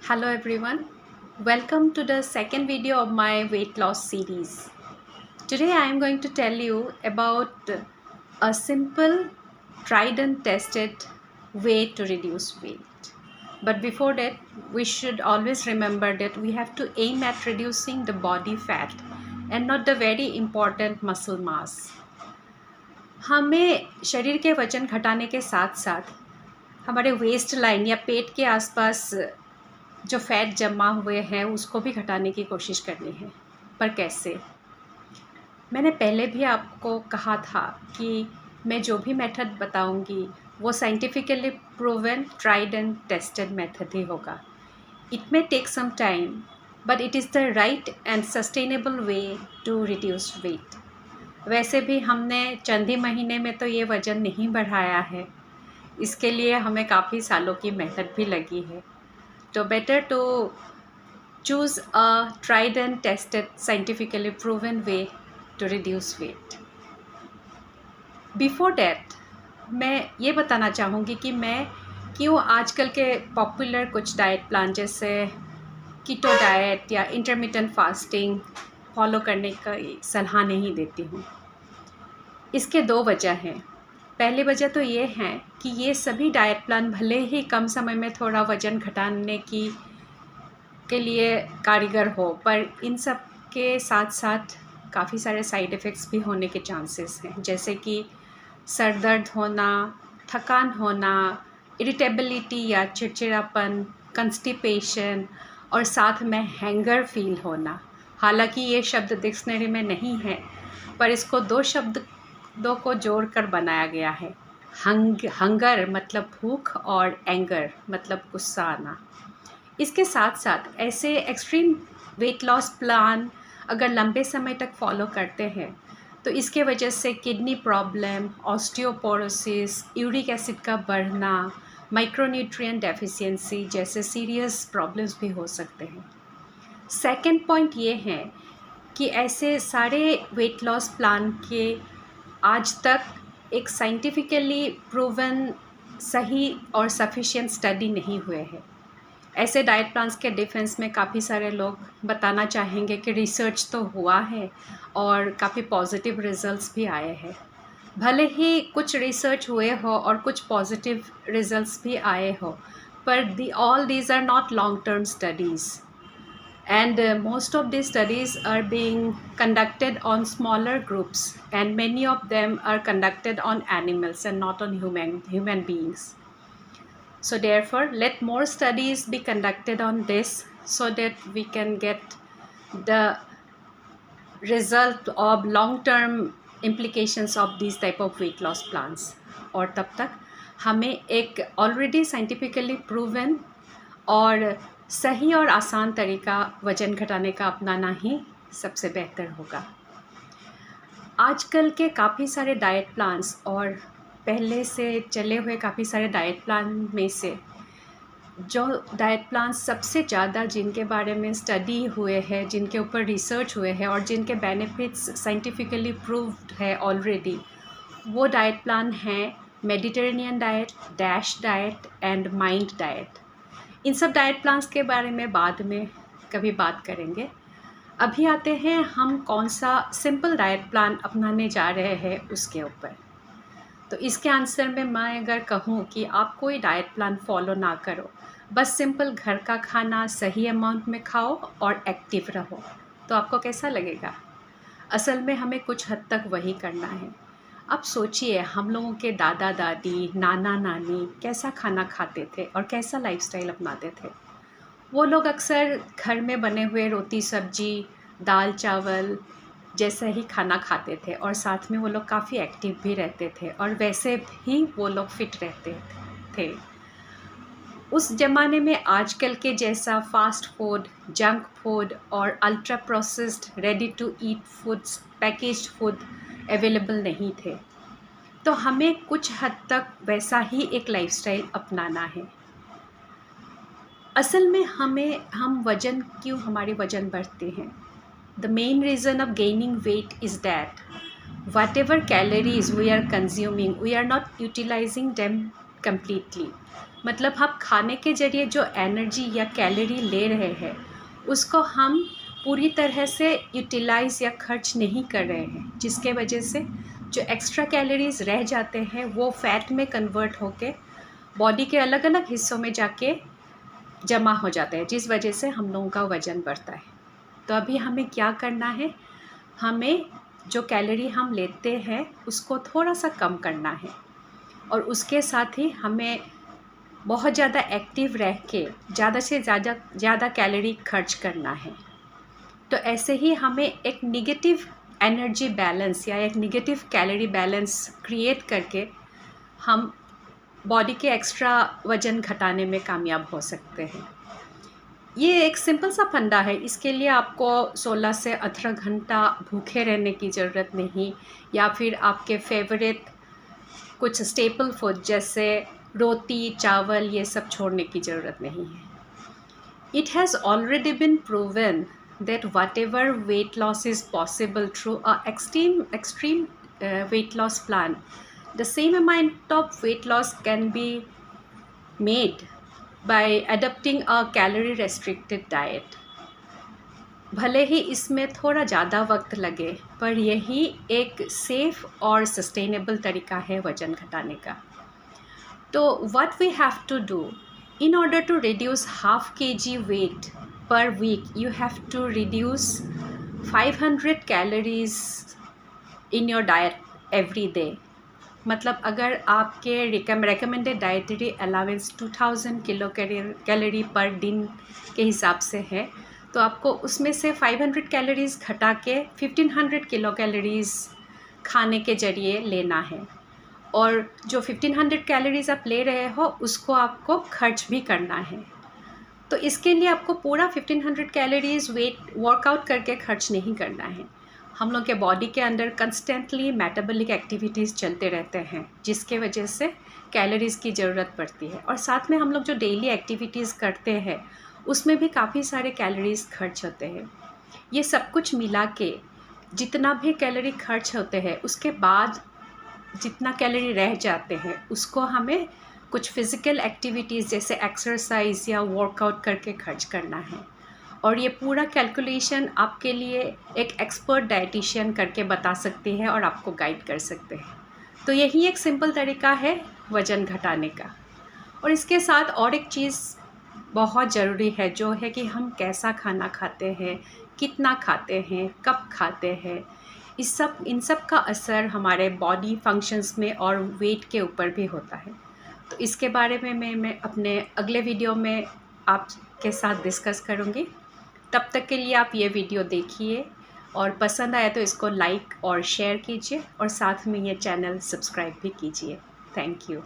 Hello everyone, welcome to the second video of my weight loss series. Today I am going to tell you about a simple, tried and tested way to reduce weight. But before that, we should always remember that we have to aim at reducing the body fat and not the very important muscle mass. हमें शरीर के वजन घटाने के साथ साथ हमारे waste line या पेट के आसपास जो फैट जमा हुए हैं उसको भी घटाने की कोशिश करनी है। पर कैसे? मैंने पहले भी आपको कहा था कि मैं जो भी मेथड बताऊंगी वो scientifically proven, tried and tested method ही होगा। It may take some time but it is the right and sustainable way to reduce weight. वैसे भी हमने चंद ही महीने में तो ये वज़न नहीं बढ़ाया है, इसके लिए हमें काफ़ी सालों की मेहनत भी लगी है। So better to choose a tried and tested, scientifically proven way to reduce weight. Before that, मैं ये बताना चाहूँगी कि मैं क्यों आजकल के पॉपुलर कुछ डाइट प्लान जैसे कीटो डाइट या इंटरमिटेंट फास्टिंग फॉलो करने का सलाह नहीं देती हूँ। इसके दो वजह हैं। पहली वजह तो ये है कि ये सभी डाइट प्लान भले ही कम समय में थोड़ा वज़न घटाने के लिए कारीगर हो, पर इन सब के साथ साथ काफ़ी सारे साइड इफ़ेक्ट्स भी होने के चांसेस हैं, जैसे कि सर दर्द होना, थकान होना, इरिटेबिलिटी या चिड़चिड़ापन, कंस्टिपेशन और साथ में हैंगर फील होना। हालांकि ये शब्द डिक्शनरी में नहीं है, पर इसको दो को जोड़कर बनाया गया है। हंगर मतलब भूख और एंगर मतलब गुस्सा आना। इसके साथ साथ ऐसे एक्सट्रीम वेट लॉस प्लान अगर लंबे समय तक फॉलो करते हैं तो इसके वजह से kidney problem, osteoporosis, uric acid का बढ़ना, माइक्रोन्यूट्रिएंट डेफिशिएंसी जैसे सीरियस प्रॉब्लम्स भी हो सकते हैं। सेकंड पॉइंट ये है कि ऐसे सारे वेट लॉस प्लान के आज तक एक साइंटिफिकली प्रूवन सही और सफिशिएंट स्टडी नहीं हुए हैं। ऐसे डाइट प्लान्स के डिफेंस में काफ़ी सारे लोग बताना चाहेंगे कि रिसर्च तो हुआ है और काफ़ी पॉजिटिव रिजल्ट्स भी आए हैं। भले ही कुछ रिसर्च हुए हो और कुछ पॉजिटिव रिजल्ट्स भी आए हो, पर all these are not long term studies and most of these studies are being conducted on smaller groups, and many of them are conducted on animals and not on human beings. So therefore, let more studies be conducted on this so that we can get the result of long-term implications of these type of weight loss plans. और तब तक हमें एक already scientifically proven और सही और आसान तरीका वज़न घटाने का अपनाना ही सबसे बेहतर होगा। आजकल के काफ़ी सारे डाइट प्लान्स और पहले से चले हुए काफ़ी सारे डाइट प्लान में से जो डाइट प्लान सबसे ज़्यादा जिनके बारे में स्टडी हुए हैं, जिनके ऊपर रिसर्च हुए हैं और जिनके बेनिफिट्स साइंटिफिकली प्रूव्ड है ऑलरेडी, वो डाइट प्लान हैं Mediterranean diet, DASH diet and MIND diet. इन सब डाइट प्लान्स के बारे में बाद में कभी बात करेंगे। अभी आते हैं हम कौन सा सिंपल डाइट प्लान अपनाने जा रहे हैं उसके ऊपर। तो इसके आंसर में मैं अगर कहूँ कि आप कोई डाइट प्लान फॉलो ना करो, बस सिंपल घर का खाना सही अमाउंट में खाओ और एक्टिव रहो, तो आपको कैसा लगेगा? असल में हमें कुछ हद तक वही करना है। अब सोचिए, हम लोगों के दादा दादी, नाना नानी कैसा खाना खाते थे और कैसा लाइफस्टाइल अपनाते थे। वो लोग अक्सर घर में बने हुए रोटी सब्जी, दाल चावल जैसा ही खाना खाते थे और साथ में वो लोग काफ़ी एक्टिव भी रहते थे और वैसे ही वो लोग फिट रहते थे। उस ज़माने में आजकल के जैसा फास्ट फूड, जंक फूड और ultra processed ready to eat foods, packaged food available नहीं थे, तो हमें कुछ हद तक वैसा ही एक लाइफस्टाइल अपनाना है। असल में हमारे वज़न बढ़ते हैं? The main reason of gaining weight is that whatever calories we are consuming, we are not utilizing them completely. मतलब हम खाने के ज़रिए जो एनर्जी या कैलोरी ले रहे हैं उसको हम पूरी तरह से यूटिलाइज़ या खर्च नहीं कर रहे हैं, जिसके वजह से जो एक्स्ट्रा कैलोरीज़ रह जाते हैं वो फ़ैट में कन्वर्ट होके बॉडी के अलग अलग हिस्सों में जाके जमा हो जाता है, जिस वजह से हम लोगों का वज़न बढ़ता है। तो अभी हमें क्या करना है, हमें जो कैलोरी हम लेते हैं उसको थोड़ा सा कम करना है और उसके साथ ही हमें बहुत ज़्यादा एक्टिव रह के ज़्यादा से ज़्यादा कैलोरी खर्च करना है। तो ऐसे ही हमें एक नेगेटिव एनर्जी बैलेंस या एक नेगेटिव कैलोरी बैलेंस क्रिएट करके हम बॉडी के एक्स्ट्रा वज़न घटाने में कामयाब हो सकते हैं। ये एक सिंपल सा फंडा है। इसके लिए आपको 16 से 18 घंटा भूखे रहने की ज़रूरत नहीं, या फिर आपके फेवरेट कुछ स्टेपल फूड जैसे रोटी, चावल ये सब छोड़ने की ज़रूरत नहीं है। It has already been proven that whatever weight loss is possible through a extreme weight loss plan, the same amount of weight loss can be made by adopting a calorie restricted diet. भले ही इसमें थोड़ा ज़्यादा वक्त लगे, पर यही एक safe और सस्टेनेबल तरीका है वज़न घटाने का। तो what we have to do in order to reduce half kg weight per week, you have to reduce 500 calories in your diet every day. मतलब अगर आपके recommended dietary allowance 2000 kilo calorie पर दिन के हिसाब से है, तो आपको उसमें से 500 कैलोरीज़ घटा के 1500 किलो कैलोरीज़ खाने के ज़रिए लेना है। और जो 1500 कैलोरीज़ आप ले रहे हो उसको आपको खर्च भी करना है। तो इसके लिए आपको पूरा 1500 कैलोरीज़ वर्कआउट करके खर्च नहीं करना है। हम लोग के बॉडी के अंदर कंस्टेंटली मेटाबॉलिक एक्टिविटीज़ चलते रहते हैं, जिसके वजह से कैलोरीज़ की ज़रूरत पड़ती है। और साथ में हम लोग जो डेली एक्टिविटीज़ करते हैं उसमें भी काफ़ी सारे कैलोरीज़ खर्च होते हैं। ये सब कुछ मिला के जितना भी कैलोरी खर्च होते हैं उसके बाद जितना कैलोरी रह जाते हैं उसको हमें कुछ फ़िज़िकल एक्टिविटीज़ जैसे एक्सरसाइज या वर्कआउट करके खर्च करना है। और ये पूरा कैलकुलेशन आपके लिए एक एक्सपर्ट डाइटिशियन करके बता सकती है और आपको गाइड कर सकते हैं। तो यही एक सिंपल तरीका है वज़न घटाने का। और इसके साथ और एक चीज़ बहुत ज़रूरी है, जो है कि हम कैसा खाना खाते हैं, कितना खाते हैं, कब खाते हैं। इन सब का असर हमारे बॉडी फंक्शंस में और वेट के ऊपर भी होता है। तो इसके बारे में मैं अपने अगले वीडियो में आपके साथ डिस्कस करूँगी। तब तक के लिए आप ये वीडियो देखिए और पसंद आया तो इसको लाइक और शेयर कीजिए और साथ में ये चैनल सब्सक्राइब भी कीजिए। Thank you.